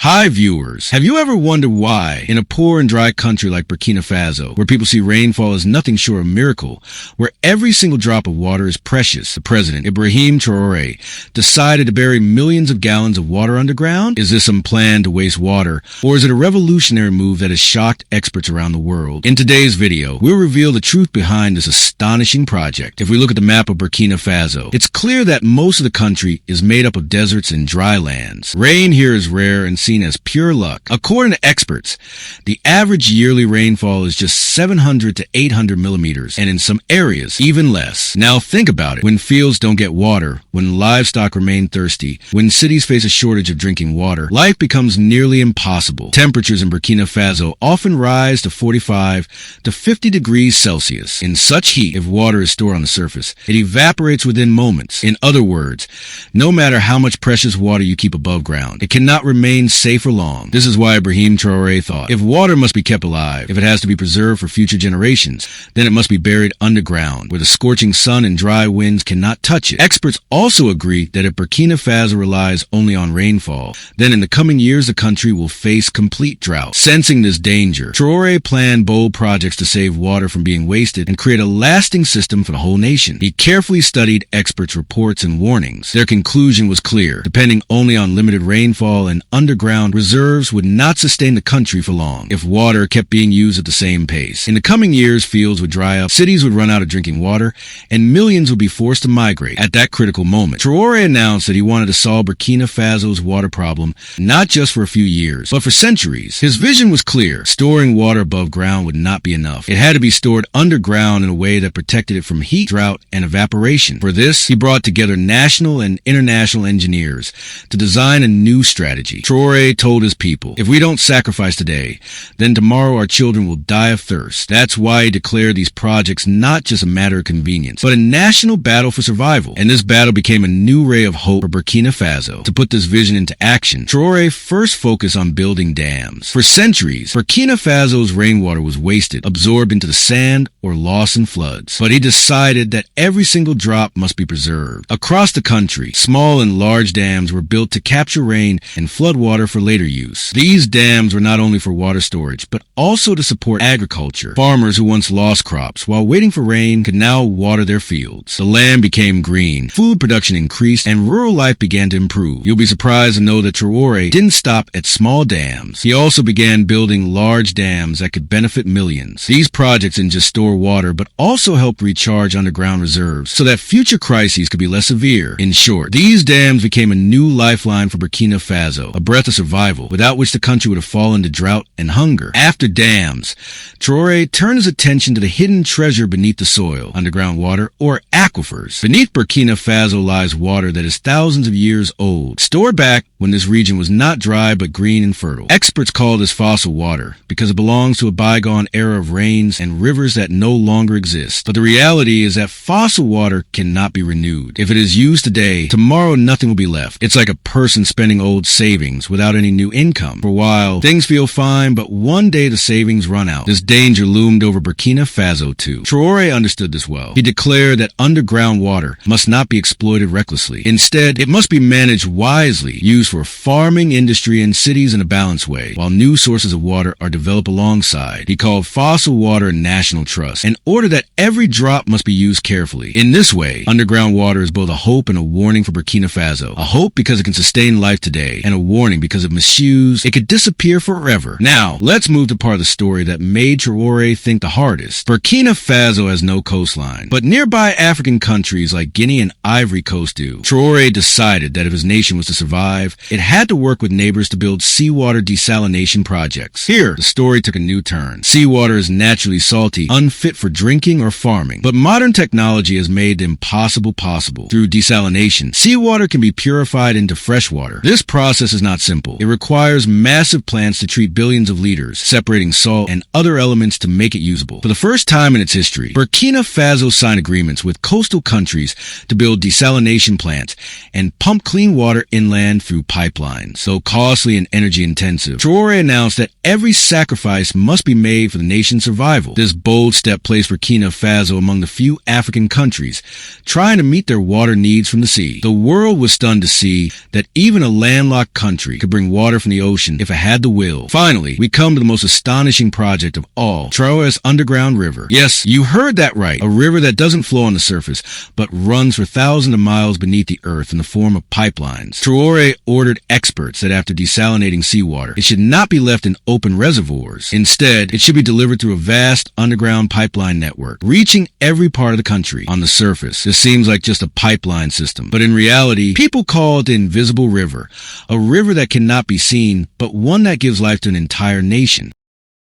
Hi viewers, have you ever wondered why, in a poor and dry country like Burkina Faso, where people see rainfall as nothing short of a miracle, where every single drop of water is precious, the President Ibrahim Traoré decided to bury millions of gallons of water underground? Is this some plan to waste water, or is it a revolutionary move that has shocked experts around the world? In today's video, we'll reveal the truth behind this astonishing project. If we look at the map of Burkina Faso, it's clear that most of the country is made up of deserts and dry lands. Rain here is rare and seen as pure luck. According to experts, the average yearly rainfall is just 700 to 800 millimeters, and in some areas, even less. Now think about it. When fields don't get water, when livestock remain thirsty, when cities face a shortage of drinking water, life becomes nearly impossible. Temperatures in Burkina Faso often rise to 45 to 50 degrees Celsius. In such heat, if water is stored on the surface, it evaporates within moments. In other words, no matter how much precious water you keep above ground, it cannot remain safe for long. This is why Ibrahim Traoré thought, if water must be kept alive, if it has to be preserved for future generations, then it must be buried underground, where the scorching sun and dry winds cannot touch it. Experts also agree that if Burkina Faso relies only on rainfall, then in the coming years the country will face complete drought. Sensing this danger, Traoré planned bold projects to save water from being wasted and create a lasting system for the whole nation. He carefully studied experts' reports and warnings. Their conclusion was clear. Depending only on limited rainfall and underground reserves would not sustain the country for long if water kept being used at the same pace. In the coming years, fields would dry up, cities would run out of drinking water, and millions would be forced to migrate. At that critical moment, Traoré announced that he wanted to solve Burkina Faso's water problem not just for a few years, but for centuries. His vision was clear. Storing water above ground would not be enough. It had to be stored underground in a way that protected it from heat, drought, and evaporation. For this, he brought together national and international engineers to design a new strategy. Traoré told his people, if we don't sacrifice today, then tomorrow our children will die of thirst. That's why he declared these projects not just a matter of convenience, but a national battle for survival. And this battle became a new ray of hope for Burkina Faso. To put this vision into action, Traoré first focused on building dams. For centuries, Burkina Faso's rainwater was wasted, absorbed into the sand, or lost in floods. But he decided that every single drop must be preserved. Across the country, small and large dams were built to capture rain and flood water for later use. These dams were not only for water storage, but also to support agriculture. Farmers who once lost crops while waiting for rain could now water their fields. The land became green, food production increased, and rural life began to improve. You'll be surprised to know that Traoré didn't stop at small dams. He also began building large dams that could benefit millions. These projects didn't just store water, but also help recharge underground reserves so that future crises could be less severe. In short, these dams became a new lifeline for Burkina Faso, a breath of survival, without which the country would have fallen to drought and hunger. After dams, Traoré turned his attention to the hidden treasure beneath the soil, underground water, or aquifers. Beneath Burkina Faso lies water that is thousands of years old, stored back when this region was not dry but green and fertile. Experts call this fossil water because it belongs to a bygone era of rains and rivers that no longer exist. But the reality is that fossil water cannot be renewed. If it is used today, tomorrow nothing will be left. It's like a person spending old savings without any new income. For a while, things feel fine, but one day the savings run out. This danger loomed over Burkina Faso too. Traoré understood this well. He declared that underground water must not be exploited recklessly. Instead, it must be managed wisely, used for farming, industry, and cities in a balanced way, while new sources of water are developed alongside. He called fossil water a national trust, an order that every drop must be used carefully. In this way, underground water is both a hope and a warning for Burkina Faso. A hope because it can sustain life today, and a warning because if misused, it could disappear forever. Now, let's move to part of the story that made Traoré think the hardest. Burkina Faso has no coastline, but nearby African countries like Guinea and Ivory Coast do. Traoré decided that if his nation was to survive, it had to work with neighbors to build seawater desalination projects. Here, the story took a new turn. Seawater is naturally salty, unfit for drinking or farming, but modern technology has made the impossible possible. Through desalination, seawater can be purified into fresh water. This process is not simple. It requires massive plants to treat billions of liters, separating salt and other elements to make it usable. For the first time in its history, Burkina Faso signed agreements with coastal countries to build desalination plants and pump clean water inland through pipelines. Though costly and energy intensive, Traoré announced that every sacrifice must be made for the nation's survival. This bold step placed Burkina Faso among the few African countries trying to meet their water needs from the sea. The world was stunned to see that even a landlocked country could could bring water from the ocean if it had the will. Finally, we come to the most astonishing project of all, Traoré's underground river. Yes, you heard that right. A river that doesn't flow on the surface, but runs for thousands of miles beneath the earth in the form of pipelines. Traoré ordered experts that after desalinating seawater, it should not be left in open reservoirs. Instead, it should be delivered through a vast underground pipeline network, reaching every part of the country. On the surface, this seems like just a pipeline system, but in reality, people call it the invisible river, a river that cannot be seen, but one that gives life to an entire nation.